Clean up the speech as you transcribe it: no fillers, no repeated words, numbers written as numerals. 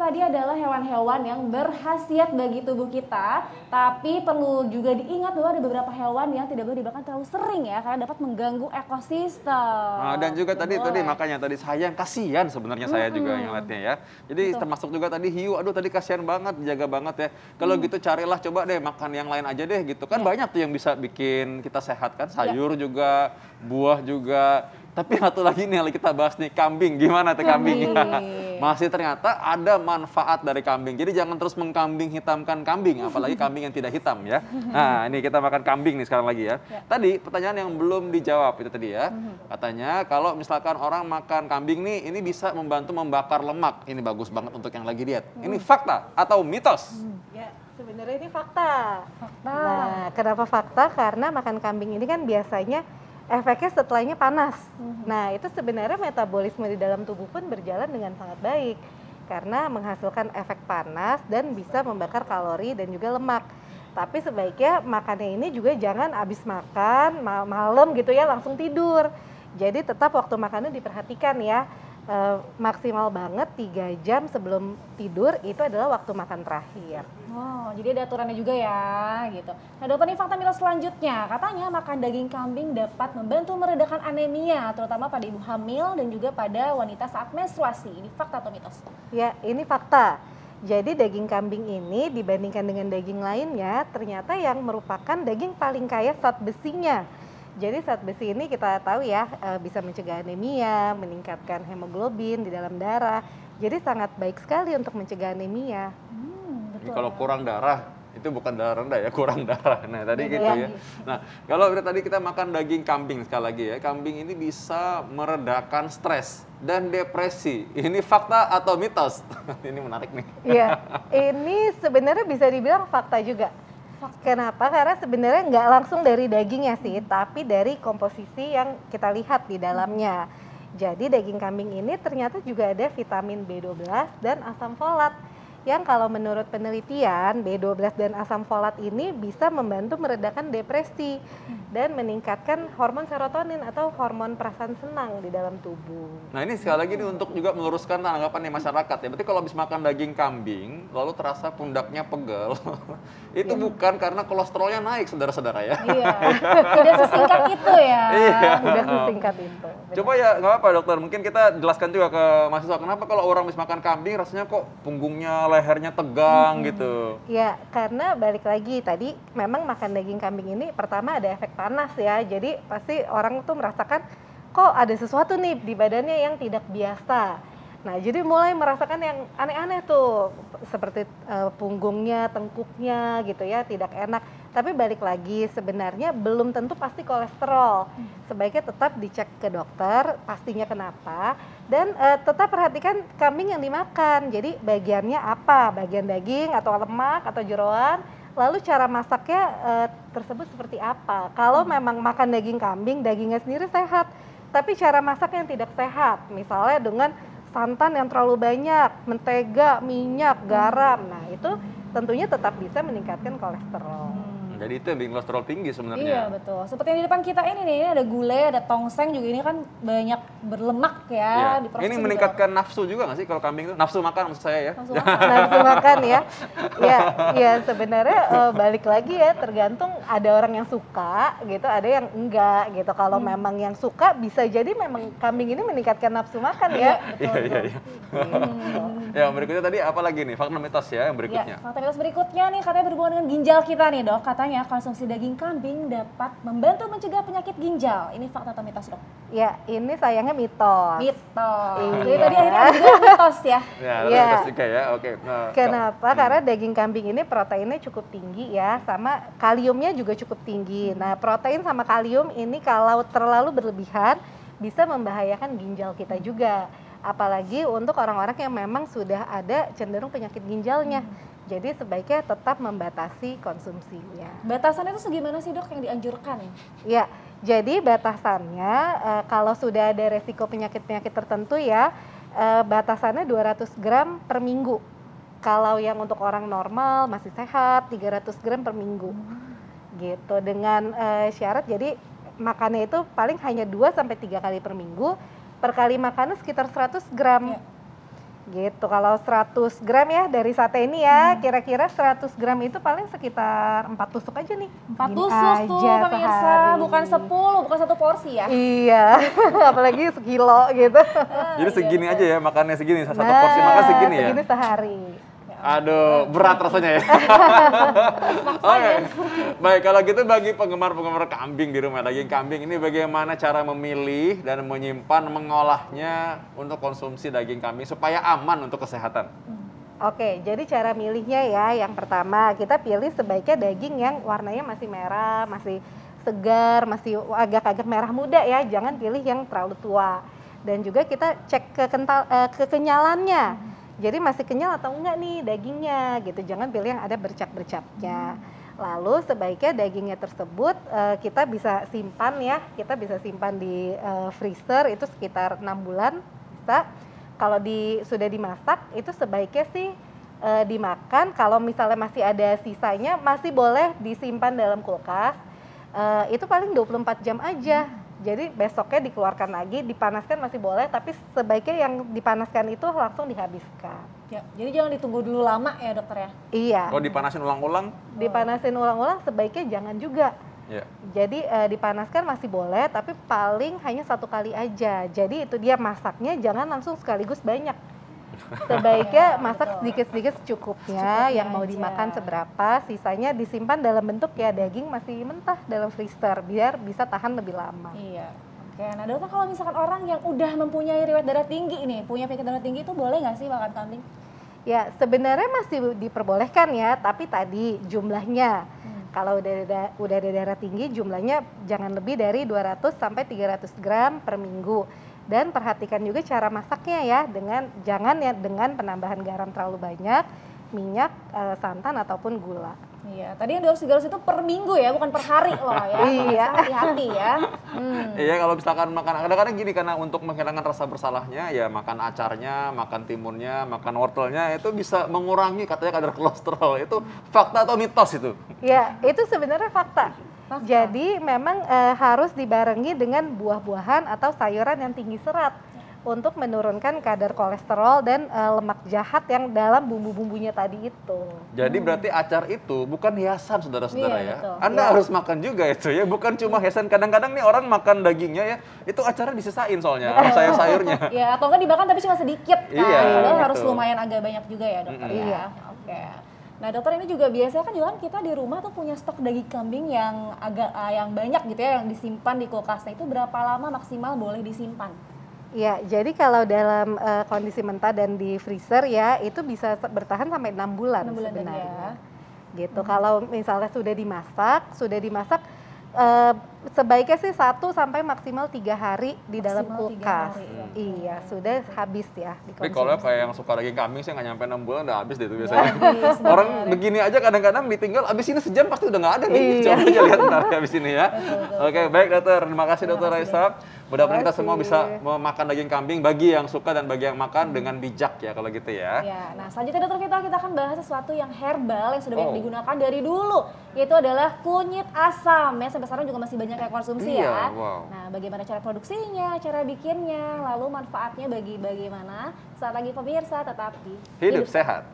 tadi adalah hewan-hewan yang berkhasiat bagi tubuh kita, tapi perlu juga diingat bahwa ada beberapa hewan yang tidak boleh dimakan terlalu sering ya, karena dapat mengganggu ekosistem. Nah, dan juga tadi Boleh. makanya tadi sayang, kasihan sebenarnya saya juga yang lihatnya ya. Jadi Betul. termasuk juga tadi hiu, aduh tadi kasihan banget, jaga banget ya. Kalau gitu carilah coba deh makan yang lain aja deh gitu. Kan Ya. banyak tuh yang bisa bikin kita sehat kan, sayur juga, buah juga. Tapi satu lagi nih yang kita bahas nih, kambing. Gimana tuh kambing? Kambing. Masih ternyata ada manfaat dari kambing. Jadi jangan terus mengkambing hitamkan kambing, apalagi kambing yang tidak hitam ya. Nah, ini kita makan kambing nih sekarang lagi ya. Tadi pertanyaan yang belum dijawab itu tadi ya. Katanya kalau misalkan orang makan kambing nih, ini bisa membantu membakar lemak. Ini bagus banget untuk yang lagi diet. Ini fakta atau mitos? Ya, sebenarnya ini fakta. Fakta. Nah, kenapa fakta? Karena makan kambing ini kan biasanya efeknya setelahnya panas. Nah, itu sebenarnya metabolisme di dalam tubuh pun berjalan dengan sangat baik. Karena menghasilkan efek panas dan bisa membakar kalori dan juga lemak. Tapi sebaiknya makannya ini juga jangan habis makan, malam gitu ya langsung tidur. Jadi tetap waktu makannya diperhatikan ya. Maksimal banget 3 jam sebelum tidur itu adalah waktu makan terakhir. Oh, jadi ada aturannya juga ya, gitu. Nah dokter, nih fakta mitos selanjutnya, katanya makan daging kambing dapat membantu meredakan anemia, terutama pada ibu hamil dan juga pada wanita saat menstruasi. Ini fakta atau mitos? Ya, ini fakta. Jadi daging kambing ini dibandingkan dengan daging lainnya, ternyata yang merupakan daging paling kaya zat besinya. Jadi zat besi ini kita tahu ya bisa mencegah anemia, meningkatkan hemoglobin di dalam darah. Jadi sangat baik sekali untuk mencegah anemia. Ini kalau kurang darah, itu bukan darah rendah ya, kurang darah. Nah tadi Iya, gitu iya. ya. Nah kalau tadi kita makan daging kambing sekali lagi ya, kambing ini bisa meredakan stres dan depresi. Ini fakta atau mitos? Ini menarik nih. Iya, ini sebenarnya bisa dibilang fakta juga. Kenapa? Karena sebenarnya nggak langsung dari dagingnya sih, tapi dari komposisi yang kita lihat di dalamnya. Jadi daging kambing ini ternyata juga ada vitamin B12 dan asam folat. Yang kalau menurut penelitian B12 dan asam folat ini bisa membantu meredakan depresi dan meningkatkan hormon serotonin atau hormon perasaan senang di dalam tubuh. Nah ini sekali lagi nih untuk juga meluruskan anggapan masyarakat ya. Berarti kalau habis makan daging kambing, lalu terasa pundaknya pegel, itu bukan karena kolesterolnya naik, saudara-saudara ya. Iya, tidak sesingkat itu ya. Iya. Udah sesingkat itu. Coba ya, nggak apa-apa dokter, mungkin kita jelaskan juga ke mahasiswa, kenapa kalau orang habis makan kambing rasanya kok punggungnya, lehernya tegang gitu. Ya, karena balik lagi tadi memang makan daging kambing ini pertama ada efek panas ya. Jadi pasti orang tuh merasakan kok ada sesuatu nih di badannya yang tidak biasa. Nah, jadi mulai merasakan yang aneh-aneh tuh seperti punggungnya, tengkuknya gitu ya, tidak enak. Tapi balik lagi sebenarnya belum tentu pasti kolesterol. Sebaiknya tetap dicek ke dokter pastinya kenapa dan tetap perhatikan kambing yang dimakan. Jadi bagiannya apa? Bagian daging atau lemak atau jeroan? Lalu cara masaknya tersebut seperti apa? Kalau memang makan daging kambing, dagingnya sendiri sehat, tapi cara masak yang tidak sehat, misalnya dengan santan yang terlalu banyak, mentega, minyak, garam, nah itu tentunya tetap bisa meningkatkan kolesterol. Jadi itu yang bikin kolesterol tinggi sebenarnya. Iya betul. Seperti yang di depan kita ini nih, ada gulai, ada tongseng juga, ini kan banyak berlemak ya. Iya. Diproses Ini juga. meningkatkan nafsu juga nggak sih kalau kambing itu? Nafsu makan maksud saya ya. Langsung makan. Nafsu makan ya. Ya sebenarnya balik lagi ya tergantung ada orang yang suka gitu, ada yang enggak gitu. Kalau memang yang suka bisa jadi memang kambing ini meningkatkan nafsu makan ya. Iya. Ya berikutnya tadi apa lagi nih? Fakta mitos ya yang berikutnya. Ya, fakta mitos berikutnya nih katanya berhubungan dengan ginjal kita nih dok. Katanya konsumsi daging kambing dapat membantu mencegah penyakit ginjal. Ini fakta atau mitos dok? Ya ini sayangnya mitos. Mitos. Iya. Jadi tadi akhirnya ada juga mitos ya. Ya, ada Iya. mitos juga ya. Oke. Nah, Kenapa? Karena daging kambing ini proteinnya cukup tinggi ya, sama kaliumnya juga cukup tinggi. Nah, protein sama kalium ini kalau terlalu berlebihan bisa membahayakan ginjal kita juga. Apalagi untuk orang-orang yang memang sudah ada cenderung penyakit ginjalnya. Jadi sebaiknya tetap membatasi konsumsinya. Batasannya itu segimana sih dok yang dianjurkan? Ya, jadi batasannya kalau sudah ada resiko penyakit-penyakit tertentu ya, batasannya 200 gram per minggu. Kalau yang untuk orang normal masih sehat 300 gram per minggu. Gitu dengan syarat jadi makannya itu paling hanya 2 sampai 3 kali per minggu. Per kali makannya sekitar 100 gram. Ya. Gitu. Kalau 100 gram ya dari sate ini ya, kira-kira 100 gram itu paling sekitar 4 tusuk aja nih. 4 Gini tusuk tuh aja pemirsa, sehari. bukan 10, bukan 1 porsi ya. Iya, apalagi sekilo gitu. Jadi segini aja ya, makannya segini, satu Nah, porsi makan segini ya. segini sehari. Aduh, berat rasanya ya. Oke, baik kalau gitu bagi penggemar-penggemar kambing di rumah, daging kambing ini bagaimana cara memilih dan menyimpan, mengolahnya untuk konsumsi daging kambing supaya aman untuk kesehatan? Oke, jadi cara milihnya ya, yang pertama kita pilih sebaiknya daging yang warnanya masih merah, masih segar, masih agak-agak merah muda ya, jangan pilih yang terlalu tua. Dan juga kita cek kekenyalannya. Jadi masih kenyal atau enggak nih dagingnya gitu, jangan pilih yang ada bercak-bercaknya. Lalu sebaiknya dagingnya tersebut kita bisa simpan ya, kita bisa simpan di freezer itu sekitar 6 bulan bisa. Kalau sudah dimasak itu sebaiknya sih dimakan, kalau misalnya masih ada sisanya masih boleh disimpan dalam kulkas, itu paling 24 jam aja. Jadi besoknya dikeluarkan lagi, dipanaskan masih boleh, tapi sebaiknya yang dipanaskan itu langsung dihabiskan. Ya, jadi jangan ditunggu dulu lama ya dokter ya? Iya. Kalau dipanasin ulang-ulang? Dipanasin ulang-ulang sebaiknya jangan juga. Ya. Jadi dipanaskan masih boleh, tapi paling hanya 1 kali aja. Jadi itu dia masaknya jangan langsung sekaligus banyak. Sebaiknya masak sedikit-sedikit secukupnya, yang mau aja. dimakan seberapa, sisanya disimpan dalam bentuk ya daging masih mentah dalam freezer biar bisa tahan lebih lama. Iya. Oke, nah dokter kalau misalkan orang yang udah mempunyai riwayat darah tinggi ini, punya penyakit darah tinggi itu boleh nggak sih makan kambing? Ya sebenarnya masih diperbolehkan ya, tapi tadi jumlahnya. Kalau udah ada darah tinggi jumlahnya jangan lebih dari 200 sampai 300 gram per minggu. Dan perhatikan juga cara masaknya ya, jangan ya dengan penambahan garam terlalu banyak, minyak, santan ataupun gula. Iya, tadi yang 200 itu per minggu ya, bukan per hari loh ya. Iya. Hati-hati ya. Iya, kalau misalkan makan, kadang-kadang gini, karena untuk menghilangkan rasa bersalahnya ya makan acarnya, makan timunnya, makan wortelnya itu bisa mengurangi katanya kadar kolesterol. Itu fakta atau mitos itu? Ya, itu sebenarnya fakta. Jadi memang harus dibarengi dengan buah-buahan atau sayuran yang tinggi serat untuk menurunkan kadar kolesterol dan lemak jahat yang dalam bumbu-bumbunya tadi itu. Jadi berarti acar itu bukan hiasan saudara-saudara Iya, ya. betul. Anda harus makan juga itu ya, bukan cuma hiasan. Kadang-kadang nih orang makan dagingnya ya, itu acarnya disisain soalnya, sayur-sayurnya. Ya, atau enggak dimakan tapi cuma sedikit kan. Iya, Padahal gitu. harus lumayan agak banyak juga ya dokter ya. Iya. Oke. Nah dokter ini juga biasanya kan juga kita di rumah tuh punya stok daging kambing yang agak yang banyak gitu ya, yang disimpan di kulkas. Nah itu berapa lama maksimal boleh disimpan? Ya, jadi kalau dalam kondisi mentah dan di freezer ya itu bisa bertahan sampai 6 bulan 6 bulan tadi sebenarnya. ya. Gitu. Kalau misalnya sudah dimasak sebaiknya sih 1 sampai maksimal 3 hari di dalam Maksimal 3 kulkas. hari, ya. Iya, sudah habis ya Tapi dikonsumsi. kalau kayak yang suka daging kambing sih nggak nyampe 6 bulan udah habis deh itu biasanya. Habis, Orang benar. begini aja kadang-kadang ditinggal, abis ini sejam pasti udah nggak ada nih. Iya. Coba aja lihat ntar abis ini ya. Oke, baik dokter. Terima kasih dokter kasih, Raisa. Mudah-mudahan kita Terima semua kasih. bisa memakan daging kambing bagi yang suka dan bagi yang makan dengan bijak ya kalau gitu ya. Ya, nah selanjutnya dokter kita akan bahas sesuatu yang herbal yang sudah banyak Oh. digunakan dari dulu, yaitu adalah kunyit asam ya, sampai sekarang juga masih banyak yang konsumsi Iya, ya. wow. Nah, bagaimana cara produksinya, cara bikinnya, lalu manfaatnya bagaimana? Saat lagi pemirsa tetap di Hidup sehat.